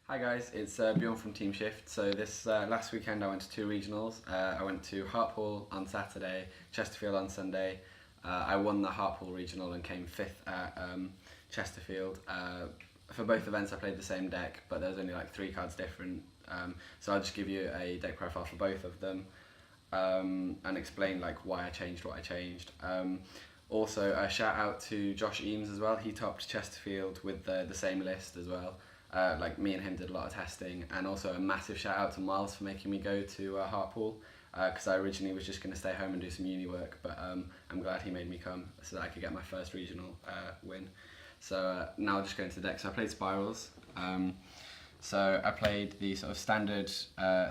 Hi guys, it's Bjorn from Team Shift. So this last weekend I went to two regionals. I went to Hartlepool on Saturday, Chesterfield on Sunday. I won the Hartlepool regional and came 5th at Chesterfield. For both events I played the same deck, but there's only like 3 cards different. So I'll just give you a deck profile for both of them and explain like why I changed what I changed. Also a shout out to Josh Eames as well. He topped Chesterfield with the same list as well. Like me and him did a lot of testing, and also a massive shout out to Miles for making me go to Hartlepool because I originally was just going to stay home and do some uni work, but I'm glad he made me come so that I could get my first regional win. So now I'll just go into the deck. So I played Spirals. So I played the sort of standard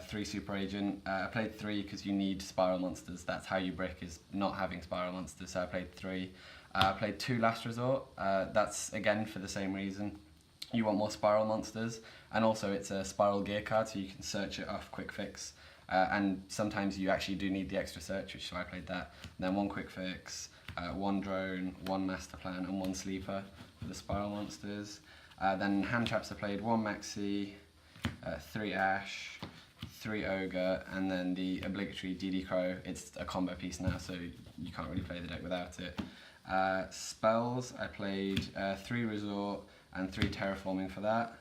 3 super agent. I played 3 because you need spiral monsters. That's how you brick, is not having spiral monsters. So I played 3. I played 2 last resort. That's again for the same reason. You want more spiral monsters, and also it's a spiral gear card, so you can search it off quick fix. And sometimes you actually do need the extra search, which is why I played that. And then 1 quick fix, 1 drone, 1 master plan, and 1 sleeper for the spiral monsters. Then hand traps I played 1 maxi, 3 ash, 3 ogre, and then the obligatory DD crow. It's a combo piece now, so you can't really play the deck without it. Spells I played 3 resort and 3 terraforming for that.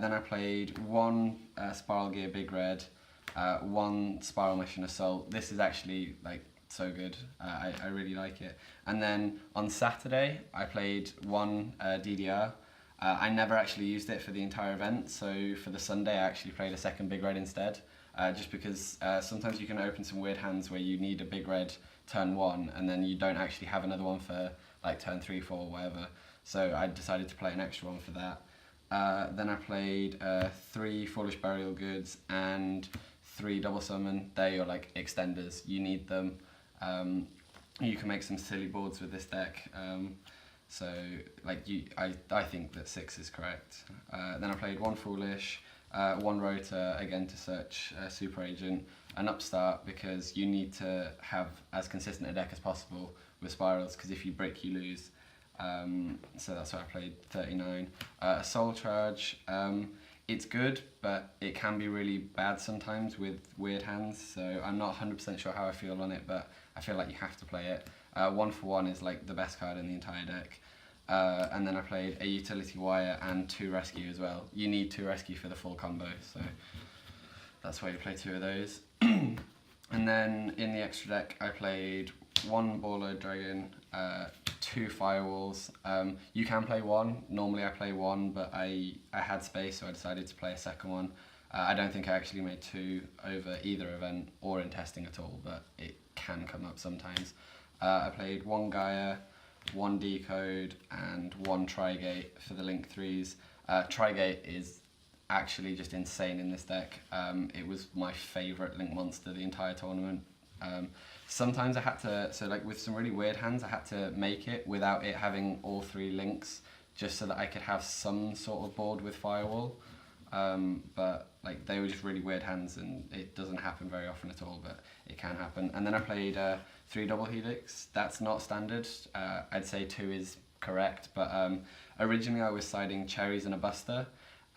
Then I played 1 spiral gear big red, 1 spiral mission assault. This is actually like so good. I really like it. And then on Saturday I played 1 DDR. I never actually used it for the entire event, so for the Sunday I actually played a second big red instead, just because sometimes you can open some weird hands where you need a big red turn 1 and then you don't actually have another one for like turn 3, 4, whatever. So I decided to play an extra one for that. Then I played 3 Foolish Burial Goods and 3 Double Summon. They're your like extenders, you need them. You can make some silly boards with this deck. So like I think that 6 is correct. Then I played 1 Foolish, 1 Rotor, again to search Super Agent, an Upstart because you need to have as consistent a deck as possible with Spirals, because if you brick you lose. So that's why I played 39. Soul Charge, it's good, but it can be really bad sometimes with weird hands, so I'm not 100% sure how I feel on it, but I feel like you have to play it. 1 for 1 is like the best card in the entire deck. And then I played a Utility Wire and 2 Rescue as well. You need 2 Rescue for the full combo, so that's why you play 2 of those. And then in the extra deck I played 1 Baller Dragon, 2 Firewalls. You can play 1, normally I play 1, but I had space so I decided to play a second one. I don't think I actually made 2 over either event or in testing at all, but it can come up sometimes. I played 1 Gaia, 1 Decode, and 1 Trigate for the Link 3s. Trigate is actually just insane in this deck. It was my favourite Link monster the entire tournament. Sometimes I had to, so like with some really weird hands, I had to make it without it having all 3 links, just so that I could have some sort of board with Firewall. But like they were just really weird hands, and it doesn't happen very often at all, but it can happen. And then I played 3 Double Helix. That's not standard. I'd say 2 is correct, but originally I was siding Cherries and a Buster,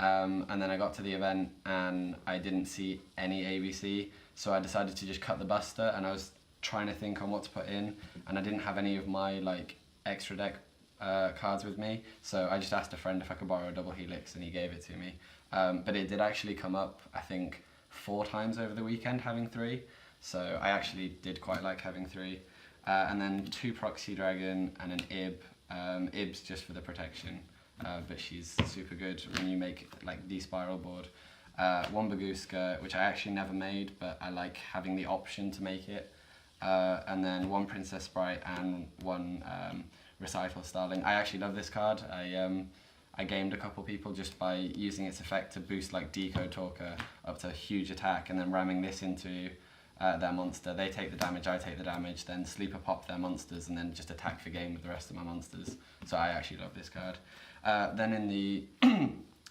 and then I got to the event and I didn't see any ABC, so I decided to just cut the Buster, and I was trying to think on what to put in, and I didn't have any of my like extra deck cards with me, so I just asked a friend if I could borrow a Double Helix, and he gave it to me. But it did actually come up, I think, 4 times over the weekend having 3, so I actually did quite like having 3. And then 2 Proxy Dragon and an Ib. Ib's just for the protection, but she's super good when you make like the spiral board. 1 Baguska, which I actually never made, but I like having the option to make it. And then 1 Princess Sprite and 1 Recital Starling. I actually love this card. I gamed a couple people just by using its effect to boost like Decode Talker up to a huge attack, and then ramming this into their monster. They take the damage, I take the damage, then Sleeper pop their monsters, and then just attack for game with the rest of my monsters. So I actually love this card. Then in the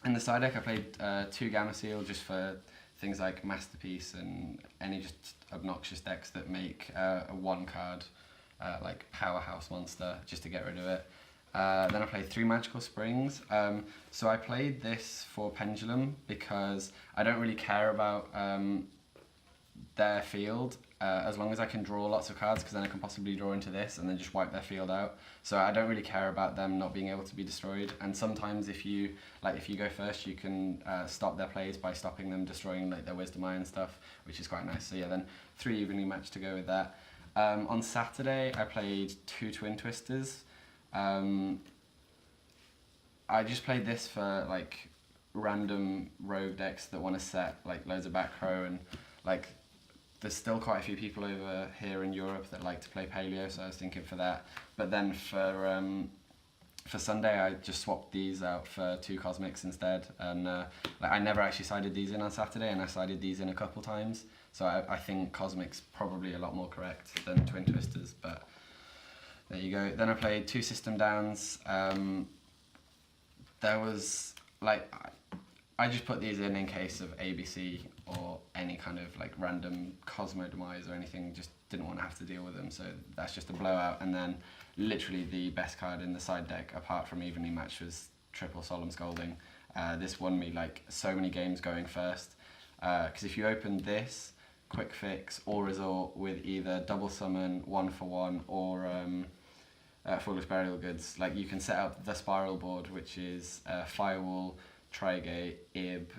in the side deck I played 2 Gamma Seal just for things like Masterpiece and any just obnoxious decks that make a 1 card like powerhouse monster, just to get rid of it. Then I played 3 Magical Springs. So I played this for Pendulum because I don't really care about their field as long as I can draw lots of cards, because then I can possibly draw into this and then just wipe their field out. So I don't really care about them not being able to be destroyed. And sometimes if you go first, you can stop their plays by stopping them destroying like their Wisdom Eye and stuff, which is quite nice. So yeah, then 3 evenly matched to go with that. On Saturday I played 2 Twin Twisters. I just played this for like random rogue decks that want to set like loads of back row, and like there's still quite a few people over here in Europe that like to play Paleo, so I was thinking for that. But then for Sunday I just swapped these out for 2 Cosmics instead, and like I never actually sided these in on Saturday, and I sided these in a couple times, so I think Cosmics probably a lot more correct than Twin Twisters, but there you go. Then I played 2 System Downs. There was like I just put these in case of ABC or any kind of like random Cosmo Demise or anything, just didn't want to have to deal with them, so that's just a blowout. And then literally the best card in the side deck apart from evenly matched was triple Solemn Scolding. This won me like so many games going first, because if you open this, Quick Fix or Resort with either double summon, 1-for-1 or Foolish Burial Goods, like you can set up the SPYRAL board, which is Firewall, Trigate, Ib,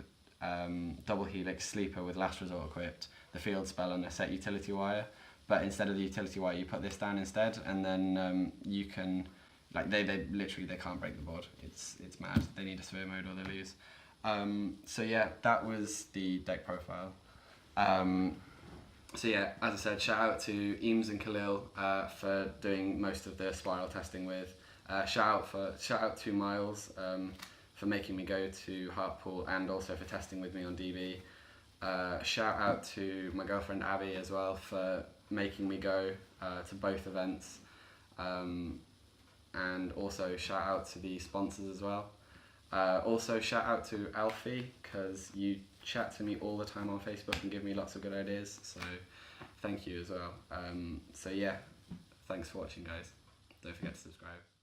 Double Helix, Sleeper with Last Resort equipped, the field spell and a set utility wire. But instead of the utility wire, you put this down instead, and then you can, like they literally they can't break the board. It's mad. They need a severe mode or they lose. So yeah, that was the deck profile. So yeah, as I said, shout out to Eames and Khalil for doing most of the SPYRAL testing with. Shout out to Miles for making me go to Hartlepool and also for testing with me on DB. Shout out to my girlfriend Abby as well for making me go to both events. And also shout out to the sponsors as well. Also shout out to Alfie, because you chat to me all the time on Facebook and give me lots of good ideas, so thank you as well. So yeah, thanks for watching guys. Don't forget to subscribe.